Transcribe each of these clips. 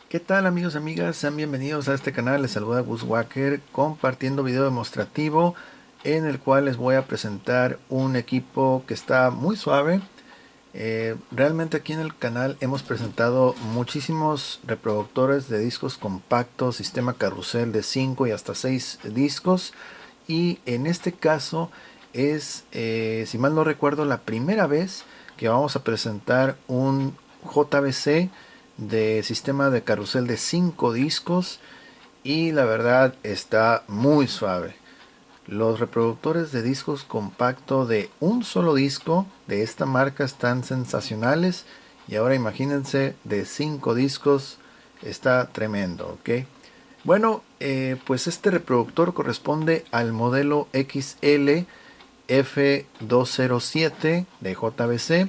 ¿Qué tal amigos y amigas? Sean bienvenidos a este canal. Les saluda Gus Walker compartiendo video demostrativo en el cual les voy a presentar un equipo que está muy suave. Realmente aquí en el canal hemos presentado muchísimos reproductores de discos compactos, sistema carrusel de 5 y hasta 6 discos, y en este caso es, si mal no recuerdo, la primera vez que vamos a presentar un JVC de sistema de carrusel de 5 discos, y la verdad está muy suave. Los reproductores de discos compacto de un solo disco de esta marca están sensacionales, y ahora imagínense de 5 discos, está tremendo, ¿ok? Bueno, pues este reproductor corresponde al modelo XL F207 de JVC.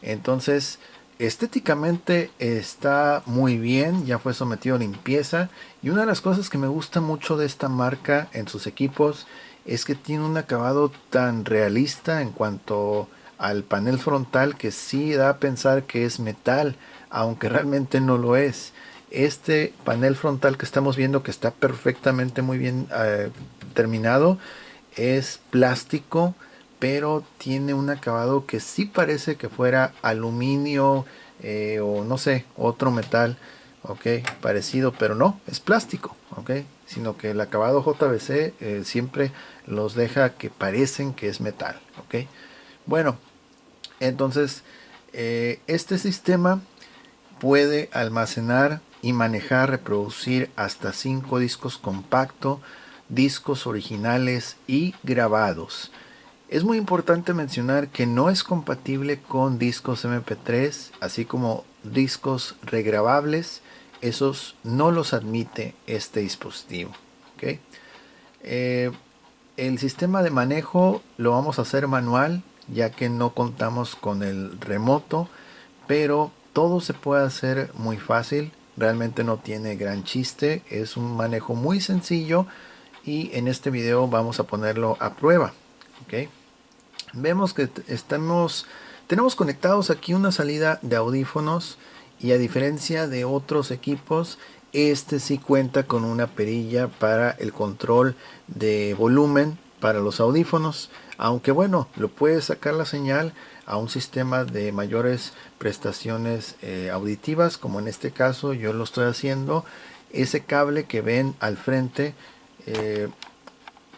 Entonces, estéticamente está muy bien, ya fue sometido a limpieza, y una de las cosas que me gusta mucho de esta marca en sus equipos es que tiene un acabado tan realista en cuanto al panel frontal que sí da a pensar que es metal, aunque realmente no lo es. Este panel frontal que estamos viendo, que está perfectamente muy bien terminado, es plástico, pero tiene un acabado que sí parece que fuera aluminio, o no sé, otro metal, ok, parecido, pero no, es plástico, ok, sino que el acabado JVC siempre los deja que parecen que es metal, ok. Bueno, entonces este sistema puede almacenar y manejar, reproducir hasta 5 discos compacto, discos originales y grabados. Es muy importante mencionar que no es compatible con discos MP3, así como discos regrabables. Esos no los admite este dispositivo. ¿Ok? Eh, el sistema de manejo lo vamos a hacer manual, ya que no contamos con el remoto, pero todo se puede hacer muy fácil. Realmente no tiene gran chiste, es un manejo muy sencillo, y en este video vamos a ponerlo a prueba. ¿Ok? Vemos que tenemos conectados aquí una salida de audífonos, y a diferencia de otros equipos, este sí cuenta con una perilla para el control de volumen para los audífonos, aunque bueno, lo puede sacar la señal a un sistema de mayores prestaciones auditivas, como en este caso yo lo estoy haciendo. Ese cable que ven al frente eh,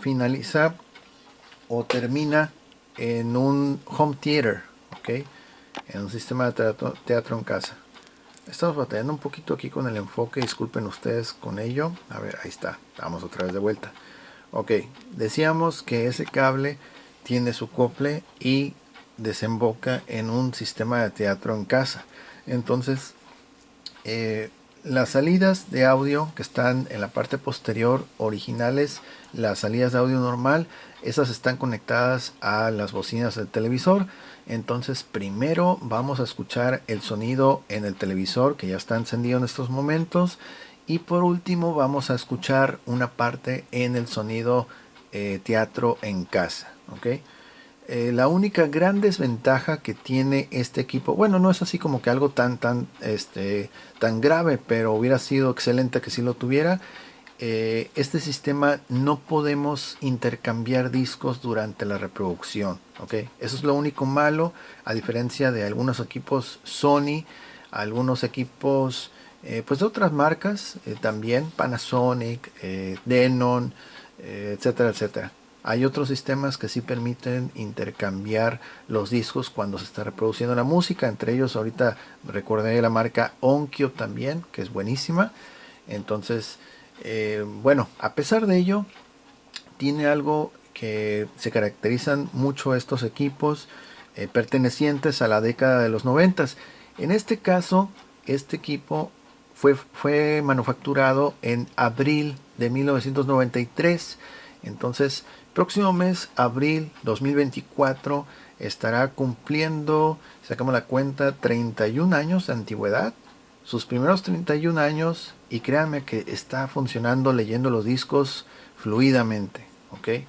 finaliza o termina en un home theater, ¿ok? En un sistema de teatro en casa. Estamos batallando un poquito aquí con el enfoque, disculpen ustedes con ello. A ver, ahí está, vamos otra vez de vuelta. Ok, decíamos que ese cable tiene su acople y desemboca en un sistema de teatro en casa. Entonces, eh, las salidas de audio que están en la parte posterior originales, las salidas de audio normal, esas están conectadas a las bocinas del televisor. Entonces primero vamos a escuchar el sonido en el televisor, que ya está encendido en estos momentos, y por último vamos a escuchar una parte en el sonido teatro en casa, ¿ok? La única gran desventaja que tiene este equipo, bueno, no es así como que algo tan grave, pero hubiera sido excelente que si lo tuviera. Este sistema no podemos intercambiar discos durante la reproducción, ¿ok? Eso es lo único malo, a diferencia de algunos equipos Sony, algunos equipos pues de otras marcas, también Panasonic, Denon, etcétera, etcétera. Hay otros sistemas que sí permiten intercambiar los discos cuando se está reproduciendo la música. Entre ellos ahorita recordé la marca Onkyo también, que es buenísima. Entonces, bueno, a pesar de ello, tiene algo que se caracterizan mucho estos equipos pertenecientes a la década de los noventas. En este caso, este equipo fue manufacturado en abril de 1993. Entonces, próximo mes, abril 2024, estará cumpliendo, sacamos la cuenta, 31 años de antigüedad. Sus primeros 31 años, y créanme que está funcionando, leyendo los discos fluidamente, ¿ok?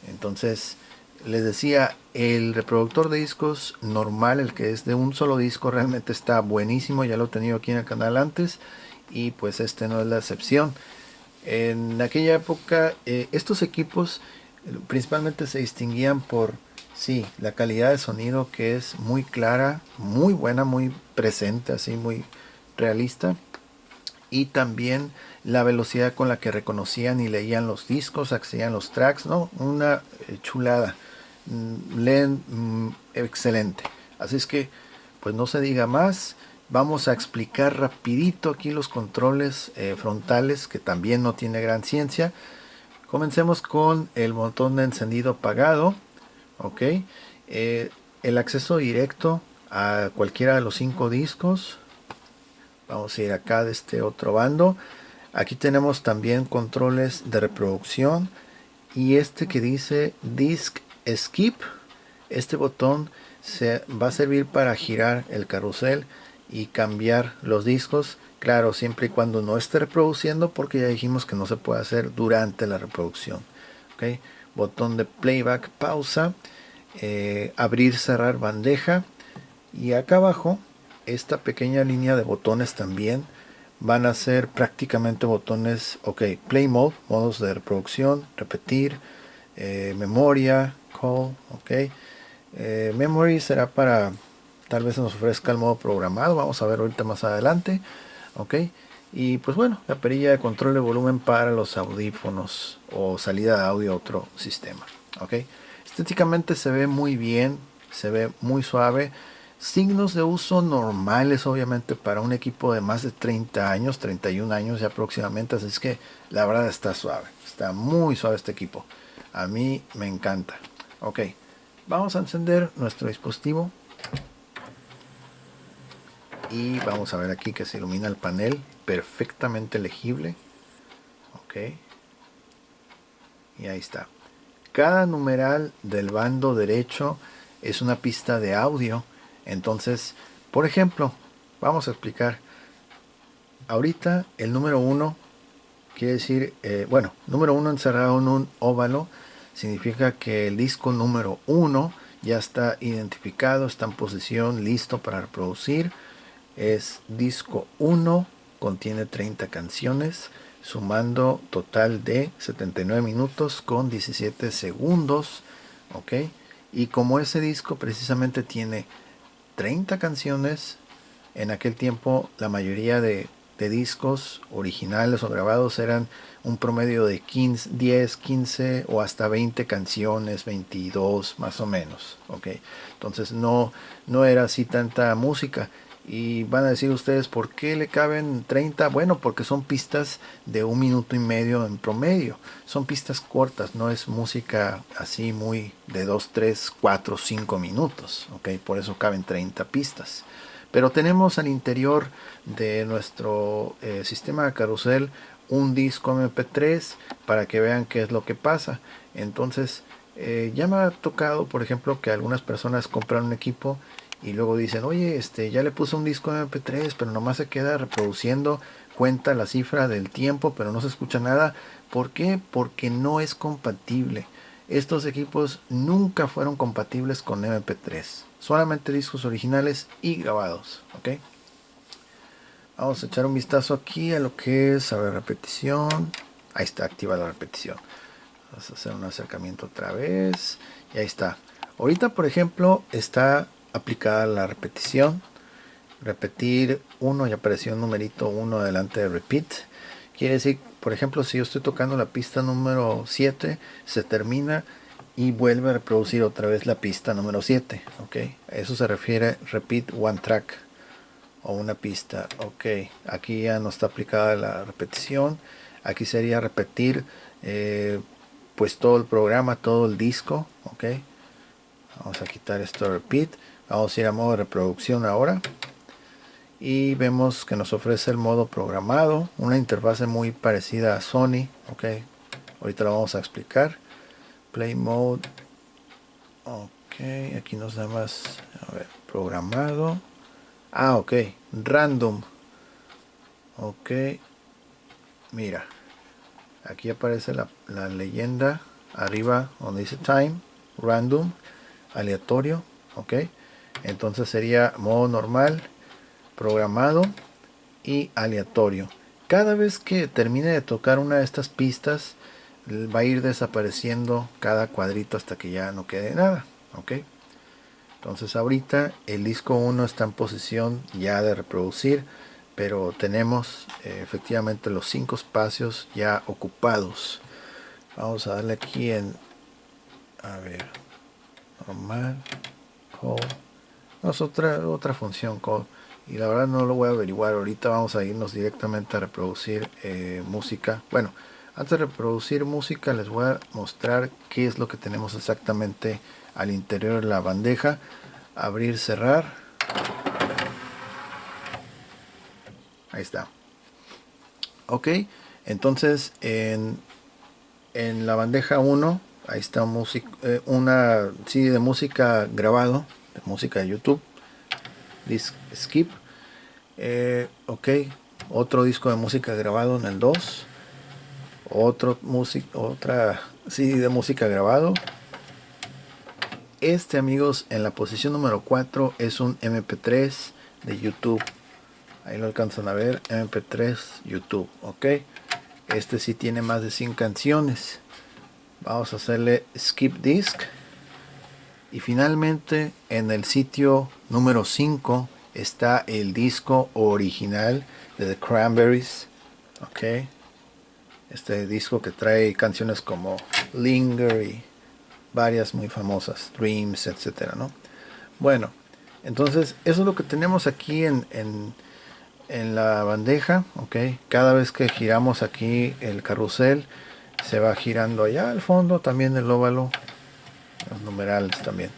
Entonces, Les decía, el reproductor de discos normal, el que es de un solo disco, realmente está buenísimo. Ya lo he tenido aquí en el canal antes y pues este no es la excepción. En aquella época, estos equipos principalmente se distinguían por, sí, la calidad de sonido que es muy clara, muy buena, muy presente, así muy realista, y también la velocidad con la que reconocían y leían los discos, accedían los tracks, ¿no? Una chulada. Leen excelente. Así es que, pues no se diga más. Vamos a explicar rapidito aquí los controles frontales, que también no tiene gran ciencia. Comencemos con el botón de encendido apagado. Ok. El acceso directo a cualquiera de los 5 discos. Vamos a ir acá de este otro bando. Aquí tenemos también controles de reproducción. Y este que dice Disc Skip. Este botón se va a servir para girar el carrusel y cambiar los discos. Claro, siempre y cuando no esté reproduciendo, porque ya dijimos que no se puede hacer durante la reproducción. ¿Ok? Botón de playback, pausa. Abrir, cerrar bandeja. Y acá abajo, esta pequeña línea de botones también van a ser prácticamente botones, ok, play mode, modos de reproducción, repetir, memoria, call, ok. Memory será para, tal vez nos ofrezca el modo programado, vamos a ver ahorita más adelante, ok. Y pues bueno, la perilla de control de volumen para los audífonos o salida de audio a otro sistema, ok. Estéticamente se ve muy bien, se ve muy suave. Signos de uso normales, obviamente, para un equipo de más de 30 años, 31 años ya aproximadamente. Así es que la verdad está suave, está muy suave este equipo. A mí me encanta. Ok, vamos a encender nuestro dispositivo y vamos a ver aquí que se ilumina el panel, perfectamente legible. Ok, y ahí está. Cada numeral del bando derecho es una pista de audio. Entonces, por ejemplo, vamos a explicar. Ahorita el número uno quiere decir, bueno, número uno encerrado en un óvalo significa que el disco número uno ya está identificado, está en posición, listo para reproducir. Es disco uno, contiene 30 canciones, sumando total de 79 minutos con 17 segundos. ¿Ok? Y como ese disco precisamente tiene 30 canciones, en aquel tiempo la mayoría de discos originales o grabados eran un promedio de 15, 10, 15 o hasta 20 canciones, 22 más o menos. ¿Ok? Entonces no era así tanta música. Y van a decir ustedes, ¿por qué le caben 30? Bueno, porque son pistas de 1 minuto y medio en promedio. Son pistas cortas, no es música así muy de 2, 3, 4, 5 minutos. ¿Ok? Por eso caben 30 pistas. Pero tenemos al interior de nuestro sistema de carrusel un disco MP3 para que vean qué es lo que pasa. Entonces, ya me ha tocado, por ejemplo, que algunas personas compran un equipo y luego dicen, oye, ya le puse un disco MP3, pero nomás se queda reproduciendo, cuenta la cifra del tiempo, pero no se escucha nada. ¿Por qué? Porque no es compatible. Estos equipos nunca fueron compatibles con MP3. Solamente discos originales y grabados. ¿Ok? Vamos a echar un vistazo aquí a lo que es, a ver, repetición. Ahí está, activa la repetición. Vamos a hacer un acercamiento otra vez. Y ahí está. Ahorita, por ejemplo, está aplicada la repetición. Repetir uno, y apareció un numerito 1 delante de repeat. Quiere decir, por ejemplo, si yo estoy tocando la pista número 7, se termina y vuelve a reproducir otra vez la pista número 7. ¿Ok? A eso se refiere repeat one track o una pista. Ok, aquí ya no está aplicada la repetición. Aquí sería repetir pues todo el programa, todo el disco. Ok, vamos a quitar esto de repeat. Vamos a ir a modo de reproducción ahora. Y vemos que nos ofrece el modo programado, una interfase muy parecida a Sony. Ok, ahorita lo vamos a explicar. Play mode. Ok, aquí nos da más, a ver, programado. Ah, ok, random. Ok, mira, aquí aparece la leyenda arriba donde dice time. random, aleatorio, ok. Entonces sería modo normal, programado y aleatorio. Cada vez que termine de tocar una de estas pistas, va a ir desapareciendo cada cuadrito hasta que ya no quede nada, ok. Entonces ahorita el disco 1 está en posición ya de reproducir, pero tenemos efectivamente los 5 espacios ya ocupados. Vamos a darle aquí en, a ver, normal, call. No, es otra función call. Y la verdad no lo voy a averiguar. Ahorita vamos a irnos directamente a reproducir música. Bueno, antes de reproducir música les voy a mostrar qué es lo que tenemos exactamente al interior de la bandeja. Abrir, cerrar. Ahí está. Ok, entonces en la bandeja 1, ahí está una CD de música grabado, de música de YouTube. Disc skip. Ok, otro disco de música grabado en el 2. Otra CD de música grabado. Este, amigos, en la posición número 4 es un MP3 de YouTube. Ahí lo alcanzan a ver, MP3 YouTube, ok. Este sí tiene más de 100 canciones. Vamos a hacerle skip disc. Y finalmente en el sitio número 5 está el disco original de The Cranberries, ok. Este disco que trae canciones como Linger y varias muy famosas, Dreams, etcétera, ¿no? Bueno, entonces eso es lo que tenemos aquí en la bandeja, ok. Cada vez que giramos aquí el carrusel se va girando allá al fondo también el óvalo, los numerales también.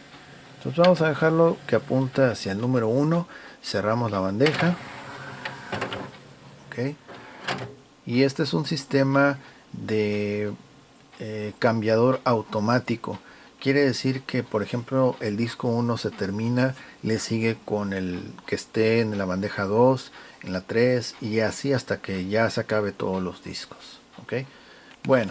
Entonces vamos a dejarlo que apunte hacia el número 1. Cerramos la bandeja, ok. Y este es un sistema de cambiador automático. Quiere decir que, por ejemplo, el disco 1 se termina, le sigue con el que esté en la bandeja 2, en la 3 y así hasta que ya se acabe todos los discos. ¿Ok? Bueno,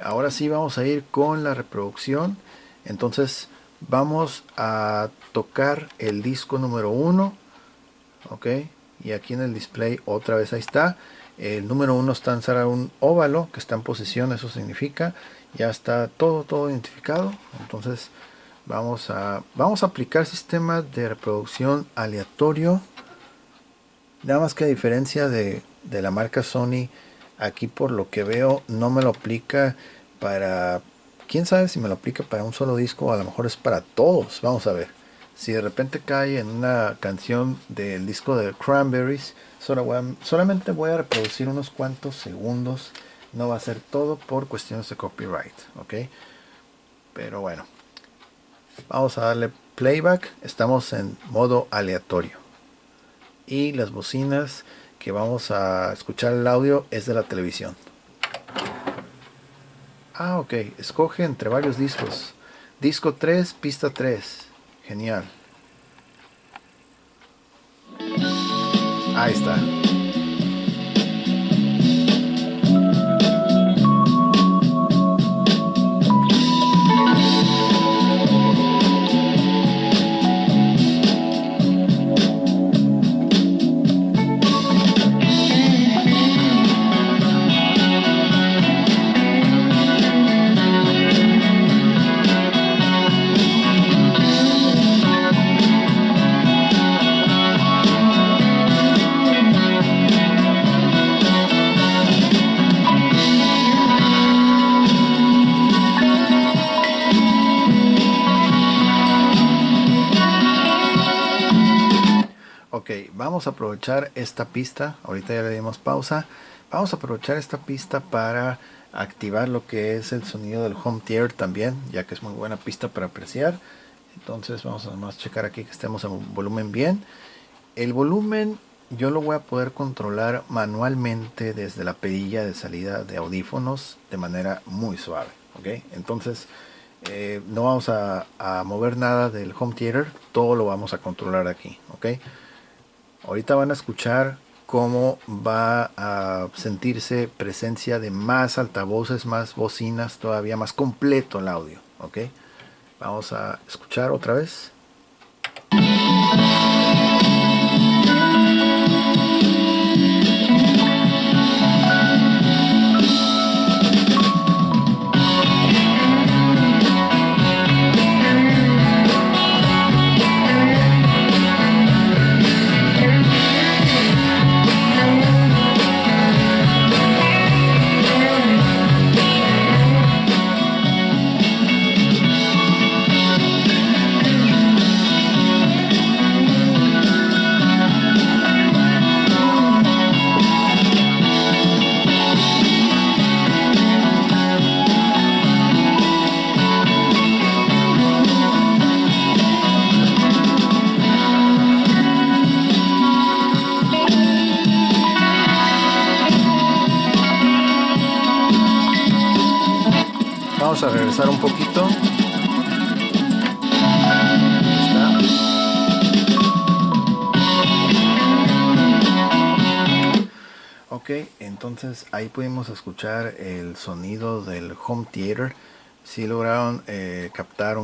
ahora sí vamos a ir con la reproducción. Entonces vamos a tocar el disco número 1. ¿Ok? Y aquí en el display otra vez ahí está. El número 1 está en un óvalo que está en posición, eso significa ya está todo identificado. Entonces vamos a aplicar sistema de reproducción aleatorio. Nada más que a diferencia de la marca Sony, aquí por lo que veo no me lo aplica para, quién sabe si me lo aplica para un solo disco o a lo mejor es para todos. Vamos a ver. Si de repente cae en una canción del disco de Cranberries, solamente voy a reproducir unos cuantos segundos. No va a ser todo por cuestiones de copyright, ok. Pero bueno, vamos a darle playback. Estamos en modo aleatorio y las bocinas que vamos a escuchar el audio es de la televisión. Ok, escoge entre varios discos. Disco 3, pista 3. Genial. Ahí está. Ok, vamos a aprovechar esta pista. Ahorita ya le dimos pausa. Vamos a aprovechar esta pista para activar lo que es el sonido del home theater también, ya que es muy buena pista para apreciar. Entonces vamos a más checar aquí que estemos en volumen bien. El volumen yo lo voy a poder controlar manualmente desde la perilla de salida de audífonos de manera muy suave. ¿Ok? Entonces no vamos a mover nada del home theater, todo lo vamos a controlar aquí. ¿Ok? Ahorita van a escuchar cómo va a sentirse presencia de más altavoces, más bocinas, todavía más completo el audio, ¿ok? Vamos a escuchar otra vez. Vamos a regresar un poquito. Ahí está. Ok, entonces ahí pudimos escuchar el sonido del home theater. Sí lograron captar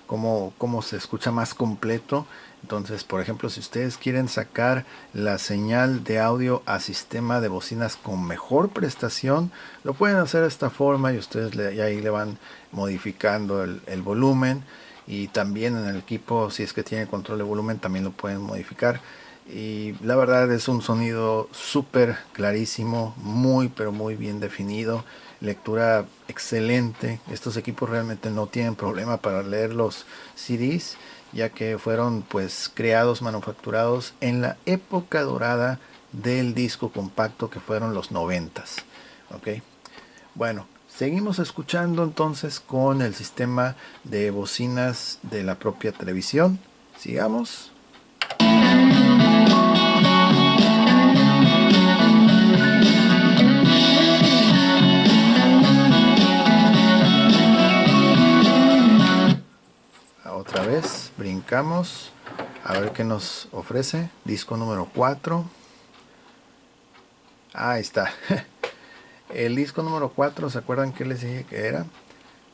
cómo se escucha más completo. Entonces, por ejemplo, si ustedes quieren sacar la señal de audio a sistema de bocinas con mejor prestación, lo pueden hacer de esta forma y ustedes ahí le van modificando el volumen, y también en el equipo, si es que tiene control de volumen, también lo pueden modificar. Y la verdad es un sonido súper clarísimo, muy pero muy bien definido, lectura excelente. Estos equipos realmente no tienen problema para leer los CDs, ya que fueron pues creados, manufacturados en la época dorada del disco compacto, que fueron los noventas. Ok, bueno, seguimos escuchando entonces con el sistema de bocinas de la propia televisión. Sigamos. Otra vez brincamos a ver qué nos ofrece. Disco número 4. Ahí está. El disco número 4, ¿se acuerdan que les dije que era?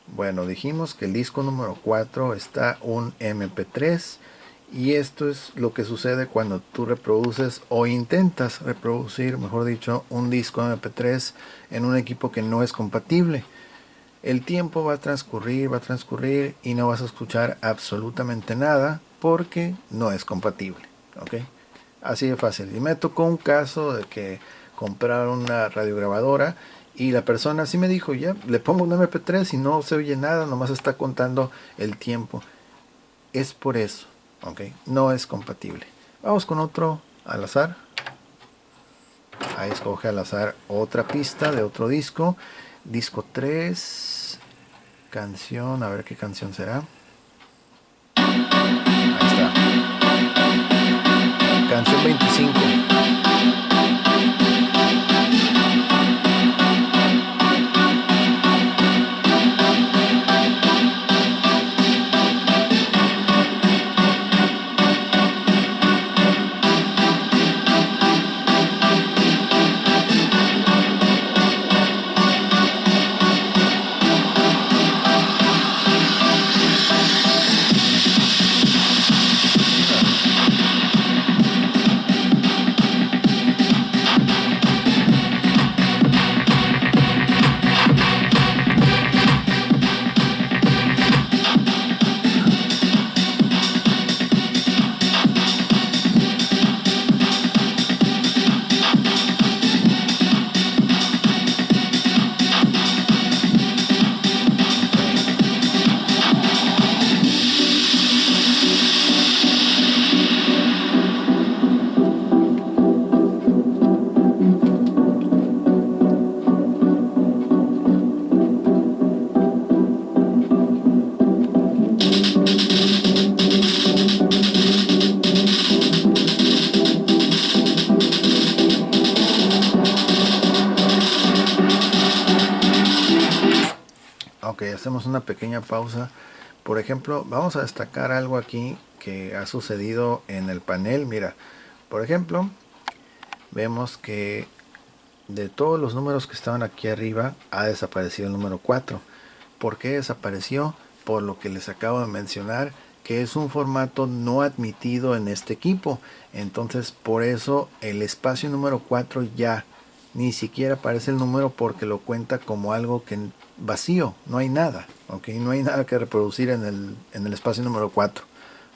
Bueno, dijimos que el disco número 4 está un MP3, y esto es lo que sucede cuando tú reproduces o intentas reproducir, mejor dicho, un disco MP3 en un equipo que no es compatible. El tiempo va a transcurrir y no vas a escuchar absolutamente nada porque no es compatible. ¿Ok? Así de fácil. Y me tocó un caso de que compraron una radiograbadora y la persona así me dijo: ya, le pongo un MP3 y no se oye nada, nomás está contando el tiempo. Es por eso. ¿Ok? No es compatible. Vamos con otro al azar. Ahí escoge al azar otra pista de otro disco. Disco 3. Canción, a ver qué canción será. Ahí está. Canción 25. Ok, hacemos una pequeña pausa. Por ejemplo, vamos a destacar algo aquí que ha sucedido en el panel. Mira, por ejemplo, vemos que de todos los números que estaban aquí arriba ha desaparecido el número 4. ¿Por qué desapareció? por lo que les acabo de mencionar, que es un formato no admitido en este equipo. Entonces por eso el espacio número 4 ya ni siquiera aparece el número, porque lo cuenta como algo que vacío, no hay nada, ¿ok? No hay nada que reproducir en el espacio número 4,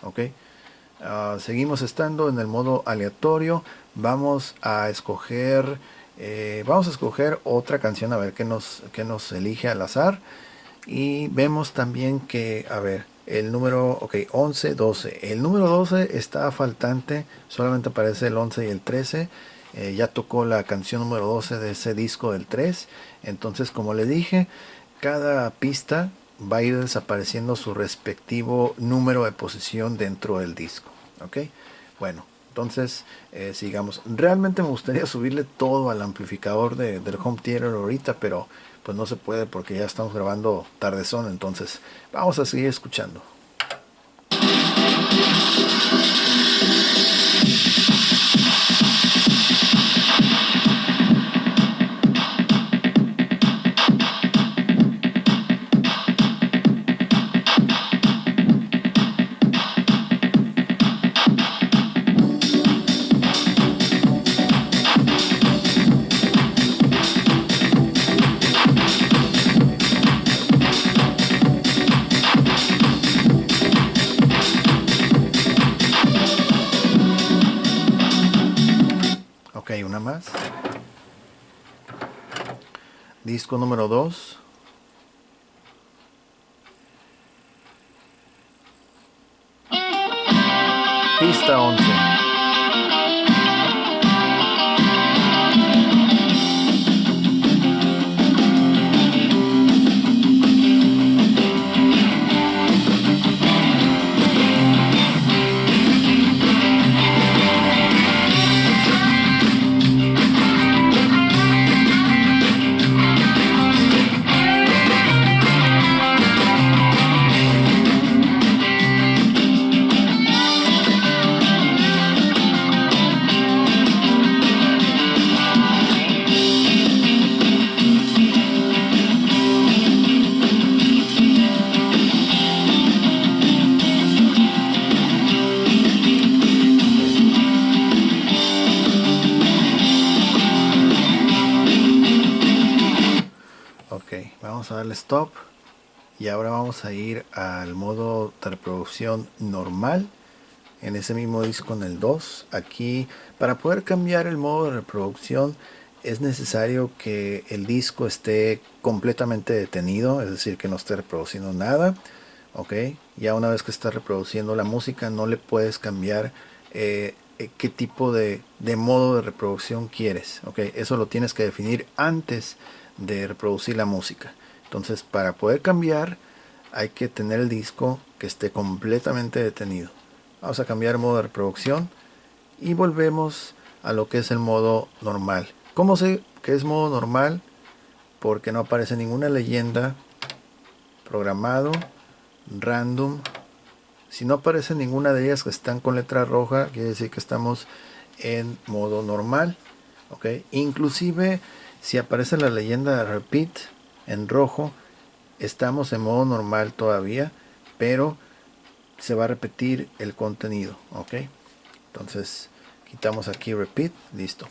¿ok? Seguimos estando en el modo aleatorio. Vamos a escoger otra canción, a ver qué nos elige al azar. Y vemos también que, a ver, el número, ok, 11, 12. El número 12 está faltante, solamente aparece el 11 y el 13. Ya tocó la canción número 12 de ese disco del 3. Entonces, como le dije, cada pista va a ir desapareciendo su respectivo número de posición dentro del disco. Ok, bueno, entonces sigamos. Realmente me gustaría subirle todo al amplificador del home theater ahorita, pero pues no se puede porque ya estamos grabando tardezón. Entonces vamos a seguir escuchando. Ok, una más. Disco número 2. Pista 11. Ok, vamos a darle stop. Y ahora vamos a ir al modo de reproducción normal. En ese mismo disco, en el 2. Aquí, para poder cambiar el modo de reproducción, es necesario que el disco esté completamente detenido, es decir, que no esté reproduciendo nada. Ok, ya una vez que está reproduciendo la música, no le puedes cambiar qué tipo de modo de reproducción quieres. Ok, eso lo tienes que definir antes de reproducir la música. Entonces, para poder cambiar, hay que tener el disco que esté completamente detenido. Vamos a cambiar el modo de reproducción y volvemos a lo que es el modo normal. ¿Cómo sé que es modo normal? Porque no aparece ninguna leyenda, programado, random. Si no aparece ninguna de ellas que están con letra roja, quiere decir que estamos en modo normal. ¿Ok? Inclusive si aparece la leyenda de repeat en rojo, estamos en modo normal todavía, pero se va a repetir el contenido. Ok, entonces quitamos aquí repeat, listo.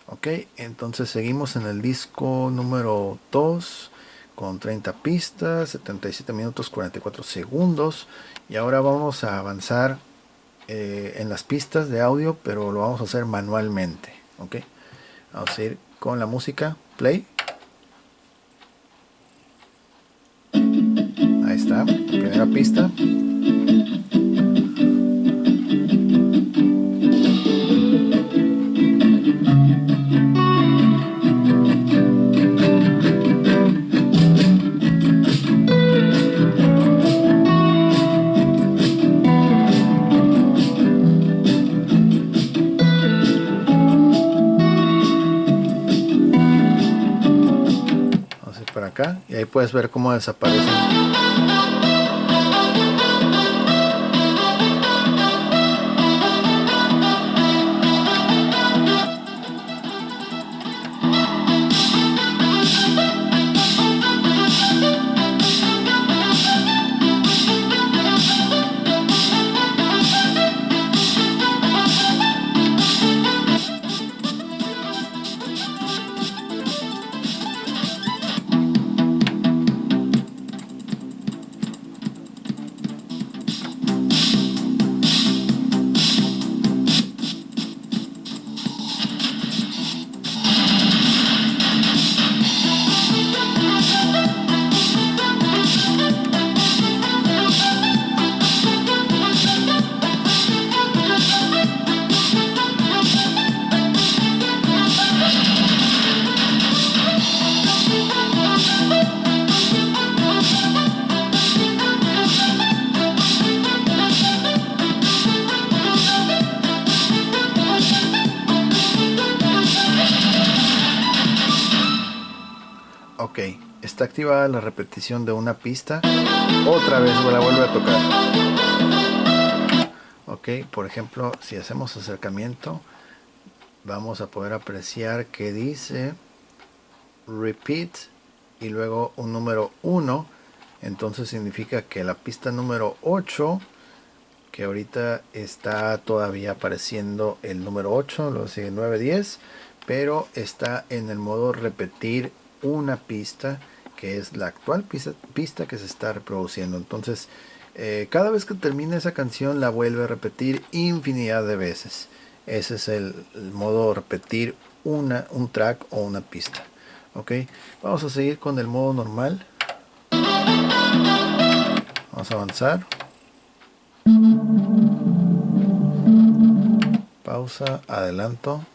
Ok, entonces seguimos en el disco número 2 con 30 pistas, 77 minutos 44 segundos. Y ahora vamos a avanzar en las pistas de audio, pero lo vamos a hacer manualmente. Ok, vamos a ir con la música play. Ahí está, primera pista. Para acá y ahí puedes ver cómo desaparecen. Ok, está activada la repetición de una pista. Otra vez la vuelve a tocar. Ok, por ejemplo, si hacemos acercamiento, vamos a poder apreciar que dice repeat y luego un número 1. Entonces significa que la pista número 8, que ahorita está todavía apareciendo el número 8, luego sigue 9, 10, pero está en el modo repetir una pista, que es la actual pista que se está reproduciendo. Entonces cada vez que termina esa canción la vuelve a repetir infinidad de veces. Ese es el modo repetir un track o una pista. Ok, vamos a seguir con el modo normal. Vamos a avanzar. Pausa, adelanto.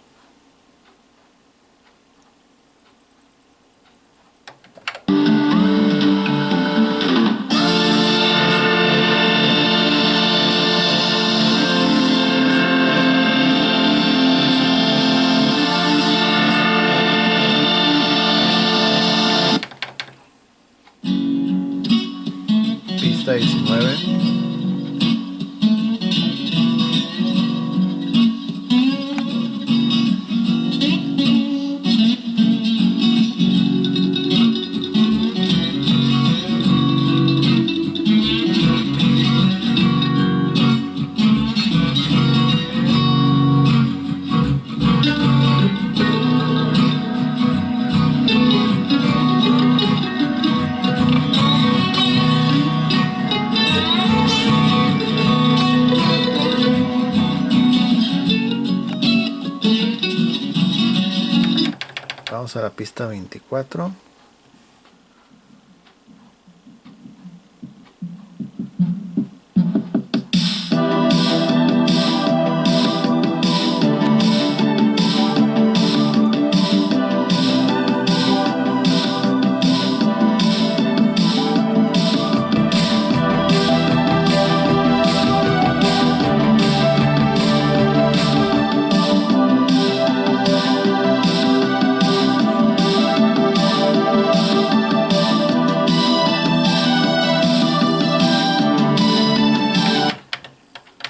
Pista 19. Vamos a la pista 24.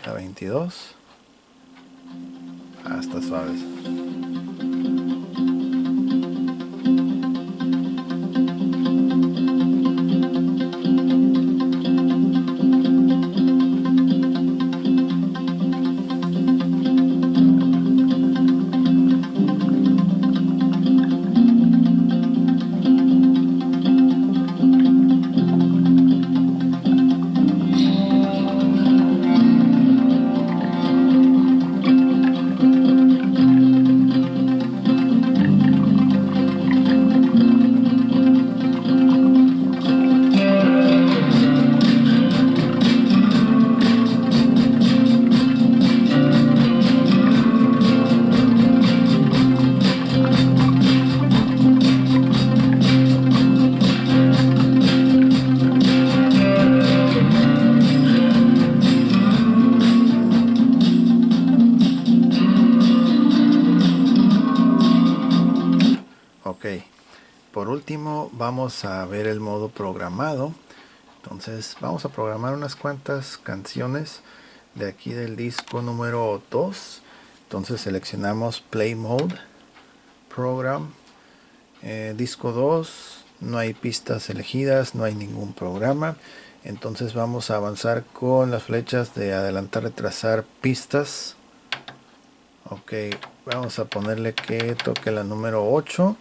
La 22. Hasta suaves. Ok, por último vamos a ver el modo programado. Entonces vamos a programar unas cuantas canciones de aquí del disco número 2. Entonces seleccionamos Play Mode, Program, disco 2. No hay pistas elegidas, no hay ningún programa. Entonces vamos a avanzar con las flechas de adelantar, retrasar pistas. Ok, vamos a ponerle que toque la número 8.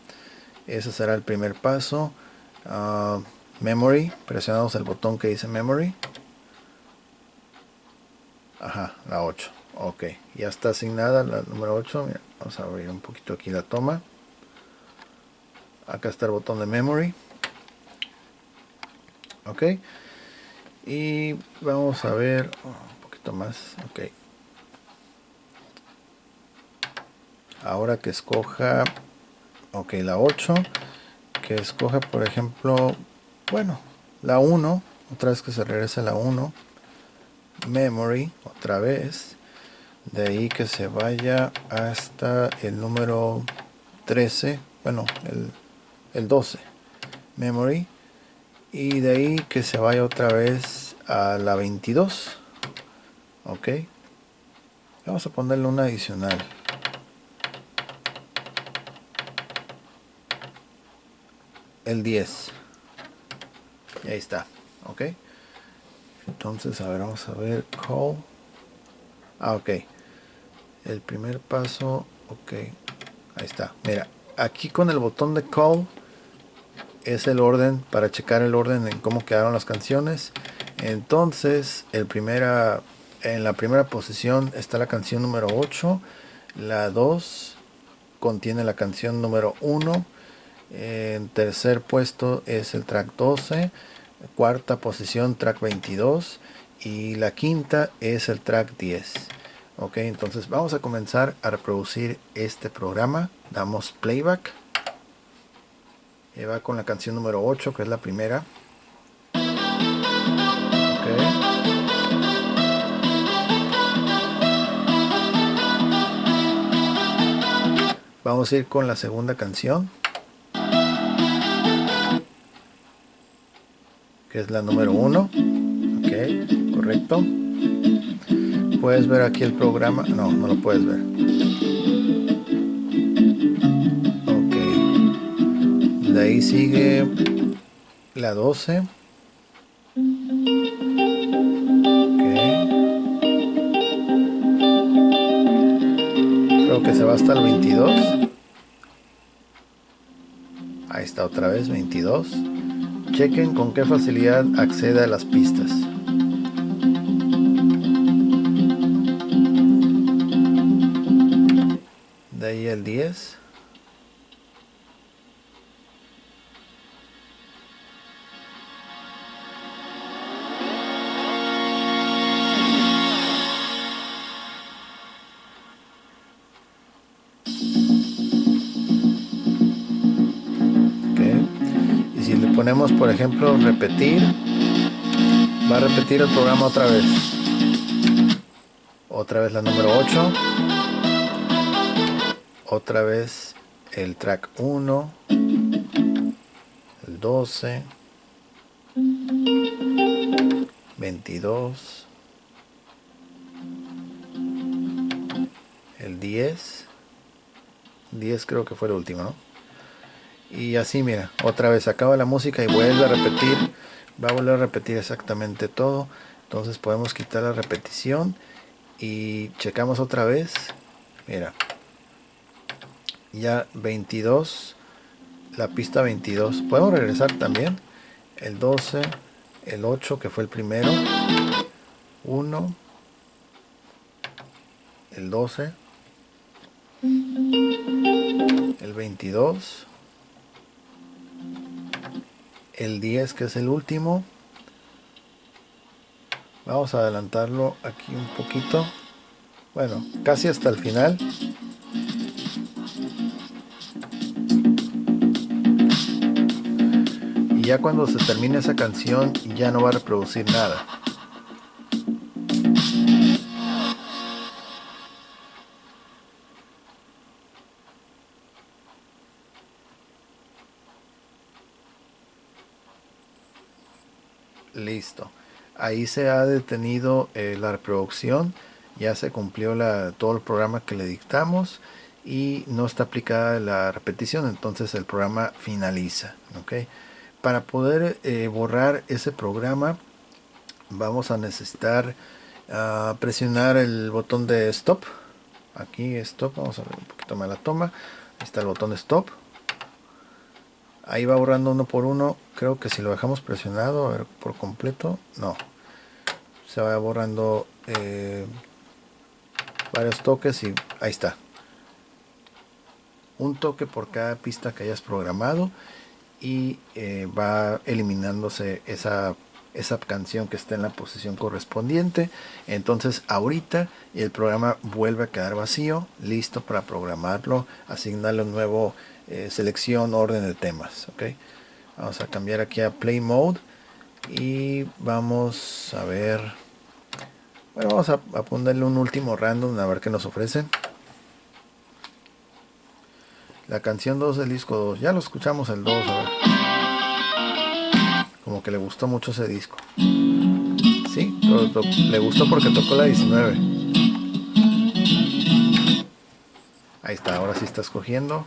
Ese será el primer paso. Memory, presionamos el botón que dice Memory. Ajá, la 8. Ok, ya está asignada la número 8. Mira, vamos a abrir un poquito aquí la toma. Acá está el botón de Memory. Ok, y vamos a ver un poquito más. Ok, ahora que escoja, ok, la 8, que escoja por ejemplo, bueno, la 1, otra vez que se regrese a la 1, Memory, otra vez, de ahí que se vaya hasta el número 13, bueno, el 12, memory, y de ahí que se vaya otra vez a la 22. Ok, vamos a ponerle una adicional, el 10, y ahí está. Ok, entonces a ver, vamos a ver call. Ok, el primer paso. Ok, ahí está. Mira, aquí con el botón de call es el orden para checar el orden en cómo quedaron las canciones. Entonces en la primera posición está la canción número 8, la 2 contiene la canción número 1, en tercer puesto es el track 12, cuarta posición track 22 y la quinta es el track 10. Ok, entonces vamos a comenzar a reproducir este programa. Damos playback. Va con la canción número 8, que es la primera. Ok. Vamos a ir con la segunda canción, que es la número 1. Ok, correcto. Puedes ver aquí el programa. No, no lo puedes ver. Ok. De ahí sigue la 12. Ok. Creo que se va hasta el 22. Ahí está otra vez, 22. Chequen con qué facilidad accede a las pistas. De ahí el 10. Okay. Y si le ponemos, por ejemplo, repetir, va a repetir el programa otra vez. Otra vez la número 8. Otra vez el track 1, el 12, 22, el 10. 10 creo que fue el último, ¿no? Y así, mira, otra vez acaba la música y vuelve a repetir. Va a volver a repetir exactamente todo. Entonces podemos quitar la repetición y checamos otra vez. Mira, ya 22, la pista 22. Podemos regresar también. El 12, el 8 que fue el primero, 1, el 12, el 22, el 10 que es el último. Vamos a adelantarlo aquí un poquito. Bueno, casi hasta el final. Y ya cuando se termine esa canción ya no va a reproducir nada. Listo. Ahí se ha detenido la reproducción. Ya se cumplió todo el programa que le dictamos y no está aplicada la repetición, entonces el programa finaliza. ¿Ok? Para poder borrar ese programa vamos a necesitar presionar el botón de stop. Aquí stop, vamos a ver un poquito más la toma. Ahí está el botón de stop. Ahí va borrando uno por uno. Creo que si lo dejamos presionado, a ver, por completo, no. Se va borrando varios toques y ahí está. Un toque por cada pista que hayas programado y va eliminándose esa canción que está en la posición correspondiente. Entonces ahorita el programa vuelve a quedar vacío, listo para programarlo, asignarle un nuevo selección, orden de temas. ¿Ok? Vamos a cambiar aquí a Play Mode y vamos a ver. Bueno, vamos a ponerle un último random a ver qué nos ofrece. La canción 2 del disco 2. Ya lo escuchamos el 2. A ver. que le gustó mucho ese disco. Sí, le gustó porque tocó la 19. Ahí está, ahora sí está escogiendo.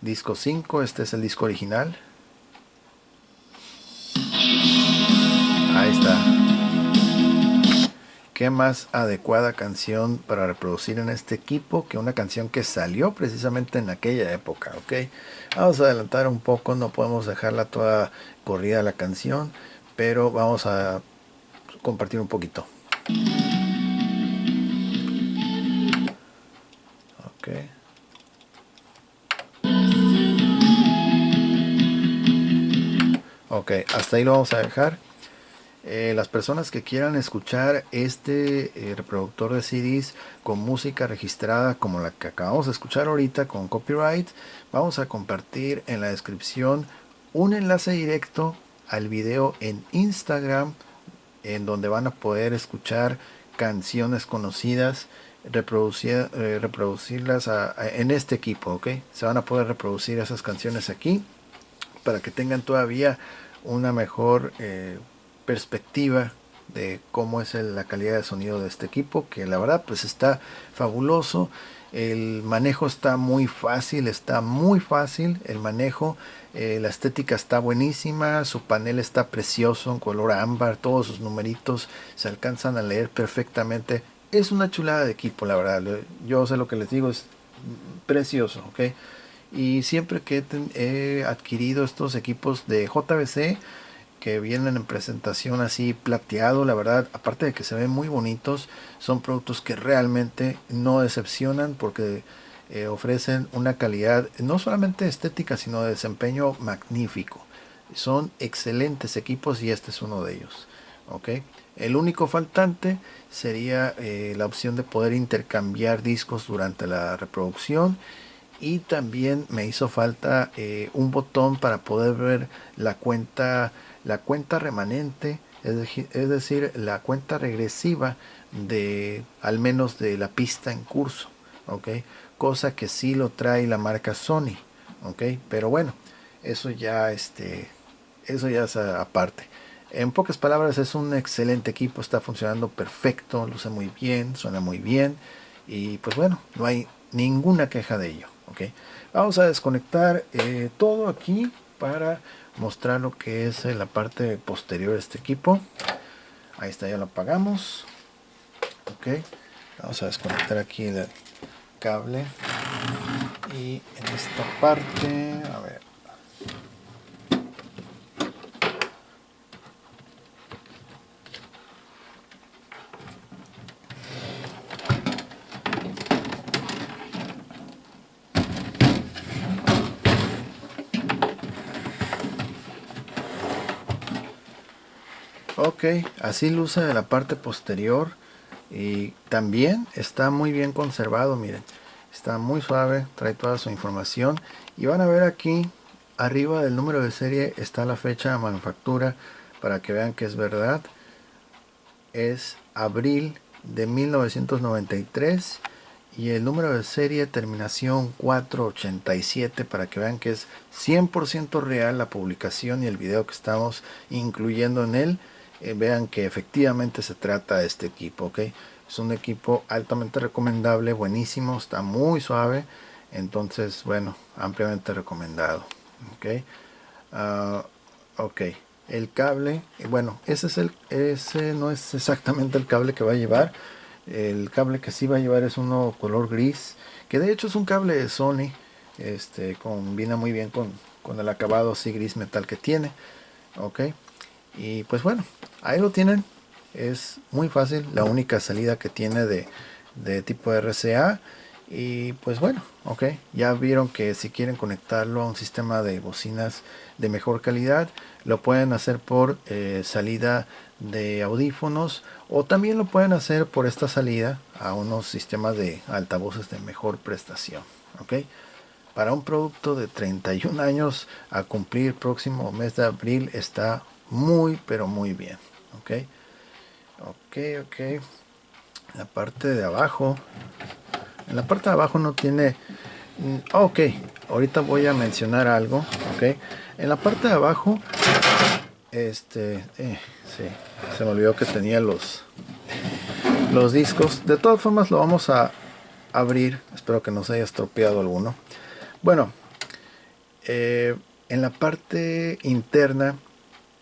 Disco 5, este es el disco original. Ahí está. ¿Qué más adecuada canción para reproducir en este equipo que una canción que salió precisamente en aquella época? Ok, vamos a adelantar un poco, no podemos dejarla toda corrida la canción, pero vamos a compartir un poquito. Ok. Ok, hasta ahí lo vamos a dejar. Las personas que quieran escuchar este reproductor de CDs con música registrada como la que acabamos de escuchar ahorita con copyright, vamos a compartir en la descripción un enlace directo al video en Instagram en donde van a poder escuchar canciones conocidas, reproducirlas en este equipo, ¿ok? Se van a poder reproducir esas canciones aquí para que tengan todavía una mejor perspectiva de cómo es la calidad de sonido de este equipo, que la verdad pues está fabuloso. El manejo está muy fácil, el manejo. La estética está buenísima, su panel está precioso en color ámbar, todos sus numeritos se alcanzan a leer perfectamente. Es una chulada de equipo, la verdad. Yo sé lo que les digo, es precioso, ¿ok? Y siempre que he adquirido estos equipos de JBC que vienen en presentación así plateado, la verdad, aparte de que se ven muy bonitos, son productos que realmente no decepcionan porque ofrecen una calidad no solamente estética, sino de desempeño magnífico. Son excelentes equipos y este es uno de ellos. ¿Ok? El único faltante sería la opción de poder intercambiar discos durante la reproducción, y también me hizo falta un botón para poder ver la cuenta remanente, es decir, la cuenta regresiva de al menos de la pista en curso, ¿ok? Cosa que sí lo trae la marca Sony, ¿ok? Pero bueno, eso ya eso ya es aparte. En pocas palabras, es un excelente equipo, está funcionando perfecto, luce muy bien, suena muy bien y pues bueno, no hay ninguna queja de ello. ¿Ok? Vamos a desconectar todo aquí para mostrar lo que es la parte posterior de este equipo. Ahí está, ya lo apagamos. Ok, vamos a desconectar aquí el cable y en esta parte, a ver. Ok, así luce de la parte posterior y también está muy bien conservado, miren, está muy suave, trae toda su información y van a ver aquí arriba del número de serie está la fecha de manufactura para que vean que es verdad. Es abril de 1993 y el número de serie terminación 487 para que vean que es 100% real la publicación y el video que estamos incluyendo en él. Vean que efectivamente se trata de este equipo, ¿ok? Es un equipo altamente recomendable, buenísimo, está muy suave, entonces bueno, ampliamente recomendado, ¿ok? Ah, ok, el cable, bueno, ese no es exactamente el cable que va a llevar. El cable que sí va a llevar es uno color gris, que de hecho es un cable de Sony. Combina muy bien con el acabado así gris metal que tiene. Ok, y pues bueno, ahí lo tienen. Es muy fácil, la única salida que tiene de tipo RCA. Y pues bueno, ok, ya vieron que si quieren conectarlo a un sistema de bocinas de mejor calidad, lo pueden hacer por salida de audífonos, o también lo pueden hacer por esta salida a unos sistemas de altavoces de mejor prestación. Ok, para un producto de 31 años a cumplir próximo mes de abril está muy pero muy bien. Ok, ok. La parte de abajo, en la parte de abajo no tiene Ok, ahorita voy a mencionar algo. Ok, en la parte de abajo, sí, se me olvidó que tenía los discos. De todas formas, lo vamos a abrir. Espero que no se haya estropeado alguno. Bueno, en la parte interna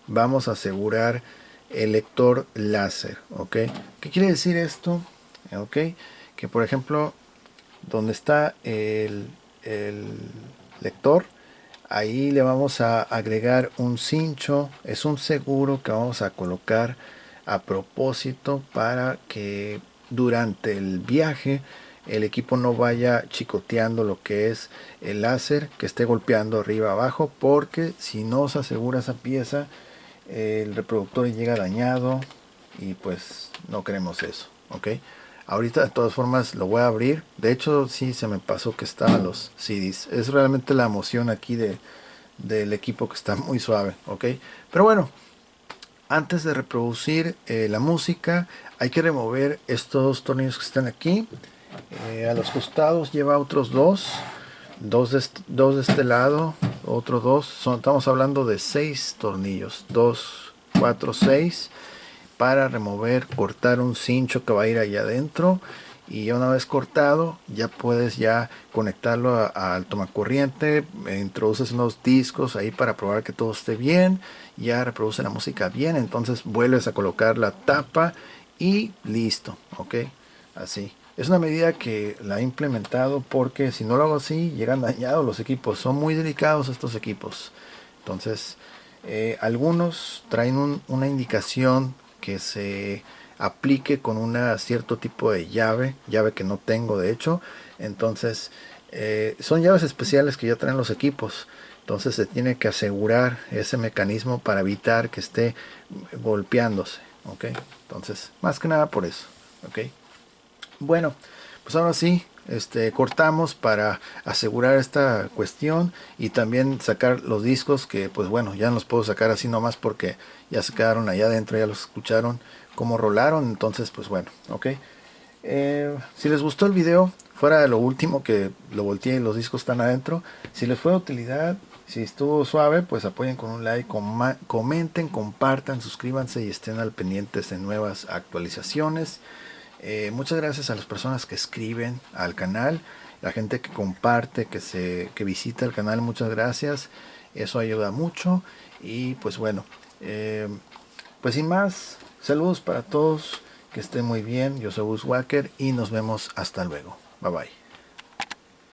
vamos a asegurar el lector láser. Ok, ¿qué quiere decir esto? Ok, que por ejemplo, donde está el lector, ahí le vamos a agregar un cincho. Es un seguro que vamos a colocar a propósito para que durante el viaje el equipo no vaya chicoteando lo que es el láser, que esté golpeando arriba abajo, porque si no se asegura esa pieza, el reproductor llega dañado y pues no queremos eso. Ok, ahorita de todas formas lo voy a abrir. De hecho sí se me pasó que estaban los CDs. Es realmente la emoción aquí del equipo, que está muy suave. Ok, pero bueno, antes de reproducir la música hay que remover estos tornillos que están aquí. A los costados lleva otros dos de este lado, otros dos. Estamos hablando de 6 tornillos, 2, 4, 6, para remover, cortar un cincho que va a ir allá adentro. Y una vez cortado, ya puedes ya conectarlo al tomacorriente. Introduces unos discos ahí para probar que todo esté bien. Ya reproduce la música bien. Entonces vuelves a colocar la tapa y listo. Ok, así. Es una medida que la he implementado porque si no lo hago así, llegan dañados los equipos. Son muy delicados estos equipos. Entonces, algunos traen una indicación que se aplique con una cierto tipo de llave que no tengo de hecho. Entonces, son llaves especiales que ya traen los equipos. Entonces se tiene que asegurar ese mecanismo para evitar que esté golpeándose. Ok, entonces más que nada por eso. Ok, bueno, pues ahora sí, cortamos para asegurar esta cuestión y también sacar los discos que pues bueno, ya no los puedo sacar así nomás porque ya se quedaron allá adentro, ya los escucharon cómo rolaron. Entonces pues bueno, ok. Si les gustó el video, fuera de lo último que lo volteé y los discos están adentro, si les fue de utilidad, si estuvo suave, pues apoyen con un like, comenten, compartan, suscríbanse y estén al pendientes de nuevas actualizaciones. Muchas gracias a las personas que escriben al canal, la gente que comparte, que visita el canal, muchas gracias. Eso ayuda mucho. Y pues bueno, pues sin más, saludos para todos, que estén muy bien. Yo soy Gus Walker y nos vemos hasta luego. Bye bye.